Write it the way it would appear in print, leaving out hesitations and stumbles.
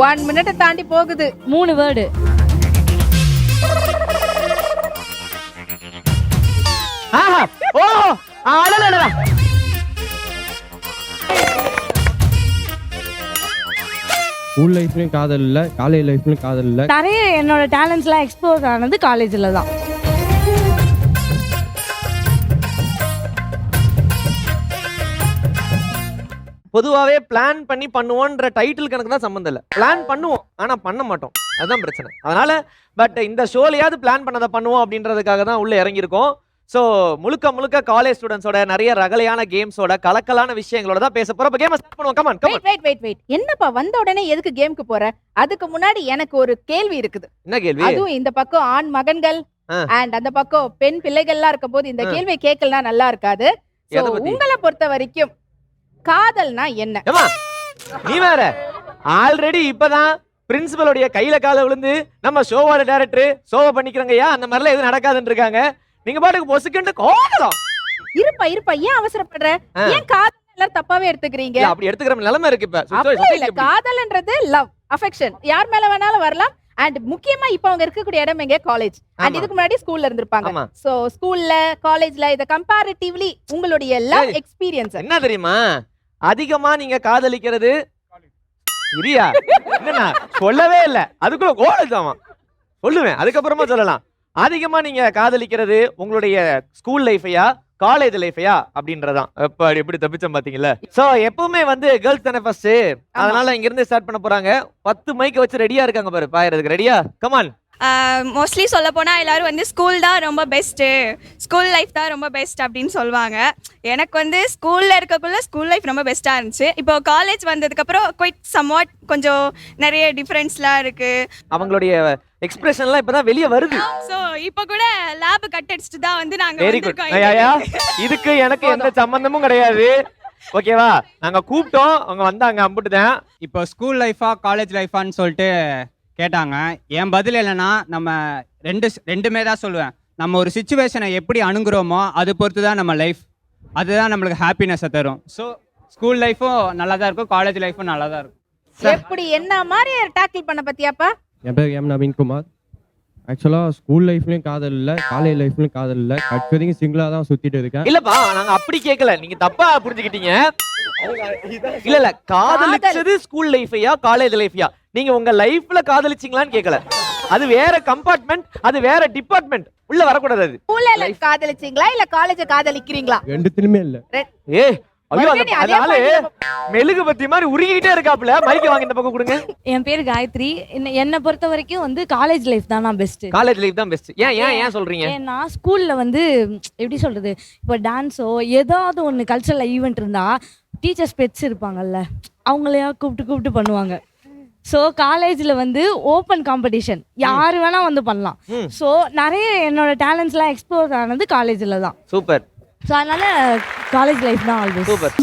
1 minute தாண்டி போகுது. 3 word. ஆஹா ஓ அடடடடா. ஸ்கூல் லைஃப்லயும் காதல் இல்ல, காலேஜ் லைஃப்லயும் காதல் இல்ல. நிறைய என்னோட டேலண்ட்ஸ்லாம் எக்ஸ்ப்ளோர் ஆனது காலேஜ்ல தான். பொதுவாவே பிளான் பண்ணி பண்ணுவோன்ற டைட்டில் கணக்கு தான் சம்பந்தம் இல்ல. பிளான் பண்ணுவோம் ஆனா பண்ண மாட்டோம், அதுதான் பிரச்சனை. அதனால பட் இந்த ஷோலையாவது பிளான் பண்ணதை பண்ணுவோம் அப்படின்றதுக்காக தான் உள்ள இறங்கியிருக்கோம். ஸோ முழுக்க முழுக்க காலேஜ் ஸ்டூடெண்ட்ஸோட நிறைய ரகலையான கேம்ஸோட கலக்கலான விஷயங்களோட தான் பேச போறோம். கேம் ஸ்டார்ட் பண்ணுவோம். Come on come on. வெயிட் என்னப்பா வந்த உடனே எதுக்கு கேமுக்கு போற? அதுக்கு முன்னாடி எனக்கு ஒரு கேள்வி இருக்குது. என்ன கேள்வி? அதுவும் இந்த பக்கம் ஆண் மகன்கள் அண்ட் அந்த பக்கம் பெண் பிள்ளைகள்லாம் இருக்கும் போது இந்த கேள்வி கேட்கலனா நல்லா இருக்காது. உங்களை பொறுத்த வரைக்கும் காதல்னா என்ன? நீ வேற ஆல்ரெடி இப்பதான் பிரின்சிபலோடைய கையில கால விழுந்து நம்ம ஷோவோட டைரக்டர் ஷோவை பண்ணிக்கிறங்கய்யா அந்த மாதிரிலாம் எதுவும் நடக்காதுன்னு இருக்காங்க. நீங்க பாட்டுக்கு பொசுக்கிட்டு கோவலாம். இருப்பா ஏன் அவசரப்படுற? ஏன் காதல் எல்லாரும் தப்பாவே எடுத்துக்கிறீங்க? அப்படி எடுத்துக்கிற நிலைமை இருக்கு இப்ப. இல்ல, காதல்ன்றது லவ் அஃபெக்ஷன் யார் மேல வேணாலும் வரலாம். அண்ட் முக்கியமா இப்ப அவங்க இருக்கக்கூடிய இடம் எங்க? காலேஜ். அண்ட் இதுக்கு முன்னாடி ஸ்கூல்ல இருந்திருப்பாங்க. சோ ஸ்கூல்ல காலேஜ்ல இத கம்பேரிட்டிவ்லி உங்களுடைய லவ் எக்ஸ்பீரியன்ஸ் என்ன தெரியுமா? அதிகமா நீங்க காதலிக்கிறது இரியா என்னன்னா சொல்லவே இல்ல, அதுக்குள்ள கோல் தான் சொல்லுவேன், அதுக்கப்புறமா சொல்லலாம். அதிகமா நீங்க காதலிக்கிறது உங்களுடைய ஸ்கூல் லைஃபையா காலேஜ் லைஃபையா அப்படின்றதான். எப்படி தப்பிச்சோம் பாத்தீங்களா? சோ எப்பவுமே வந்து கேர்ள்ஸ் தானே ஃபர்ஸ்ட், அதனால இங்க இருந்து ஸ்டார்ட் பண்ண போறாங்க. 10 மைக் வச்சு ரெடியா இருக்காங்க பாரு, பாயறதுக்கு ரெடியா? கமான். மோஸ்ட்லி சொல்ல போனால் எல்லாரும் வந்து ஸ்கூல் தான் ரொம்ப பெஸ்ட்டு, ஸ்கூல் லைஃப் தான் ரொம்ப பெஸ்ட் அப்படின்னு சொல்லுவாங்க. எனக்கு வந்து ஸ்கூலில் இருக்கக்குள்ள ஸ்கூல் லைஃப் ரொம்ப பெஸ்ட்டாக இருந்துச்சு. இப்போ காலேஜ் வந்ததுக்கப்புறம் குயிட் சம்வாட் கொஞ்சம் நிறைய டிஃப்ரென்ஸ்லாம் இருக்குது. அவங்களுடைய எக்ஸ்பிரஷன்லாம் இப்பதான் வெளியே வருது. ஸோ இப்போ கூட லேப் கட் அடிச்சுட்டு தான் வந்து நாங்கள் வெரி குட். இதுக்கு எனக்கு எந்த சம்பந்தமும் கிடையாது, ஓகேவா? நாங்க கூப்பிட்டோம், அவங்க வந்தாங்க, அம்புட்டுதான். இப்போ ஸ்கூல் லைஃபா காலேஜ் லைஃபான்னு சொல்லிட்டு கேட்டாங்க. என் பதில் இல்லைன்னா நம்ம ரெண்டுமே தான் சொல்லுவேன். நம்ம ஒரு சுச்சுவேஷனை எப்படி அணுகுறோமோ அது பொறுத்து தான் நம்ம லைஃப், அதுதான் நம்மளுக்கு ஹாப்பினஸை தரும். ஸோ ஸ்கூல் லைஃபும் நல்லா தான் இருக்கும், காலேஜ் லைஃபும் நல்லா தான் இருக்கும். எப்படி என்ன மாதிரி டாக்கிள் பண்ண பத்தியாப்பா? என் பேர் எம் நவீன்குமார். ஆக்சுவலாக ஸ்கூல் லைஃப்லயும் காதல் இல்லை, காலேஜ் லைஃப்லயும் காதல் இல்லை. கட்பதிக்கு சிங்கிளாக தான் சுற்றிட்டு இருக்கேன். இல்லப்பா, நாங்க அப்படி கேட்கல, நீங்க தப்பா புரிஞ்சுக்கிட்டீங்க. இல்ல காதலிச்சது ஸ்கூல் லைஃபையா காலேஜ் லைஃபையா? நீங்க உங்க லைஃப்ல காதலிச்சீங்களான்னு கேட்கல. அது வேற கம்பார்ட்மெண்ட், அது வேற டிபார்ட்மெண்ட், உள்ள வரக்கூடாது. அது ஸ்கூல்ல காதலிச்சீங்களா இல்ல காலேஜ் காதலிக்கிறீங்களா? ரெண்டுத்துலயுமே இல்ல. ஐயோ, அதனால மெழுகு பத்தி மாதிரி உருகிட்டே இருக்காப்ல. மைக்க வாங்கி இந்த பக்கம் கொடுங்க. என் பேர் காயத்ரி. என்னை பொறுத்த வரைக்கும் வந்து காலேஜ் லைஃப் தான் நான் பெஸ்ட். காலேஜ் லைஃப் தான் பெஸ்ட். ஏன் சொல்றீங்க? ஏன்னா ஸ்கூல்ல வந்து எப்படி சொல்றது, இப்போ டான்ஸோ ஏதாவது ஒன்று கல்ச்சரல் ஈவெண்ட் இருந்தா டீச்சர்ஸ் பெட்ஸ் இருப்பாங்கல்ல, அவங்களையா கூப்பிட்டு பண்ணுவாங்க. ஸோ காலேஜில் வந்து ஓப்பன் காம்படிஷன், யார் வேணா வந்து பண்ணலாம். ஸோ நிறைய என்னோட டேலண்ட்ஸ்லாம் எக்ஸ்ப்ளோர் ஆனது காலேஜில் தான். சூப்பர். ஸோ அதனால காலேஜ் லைஃப் தான் ஆல்வேஸ். சூப்பர்.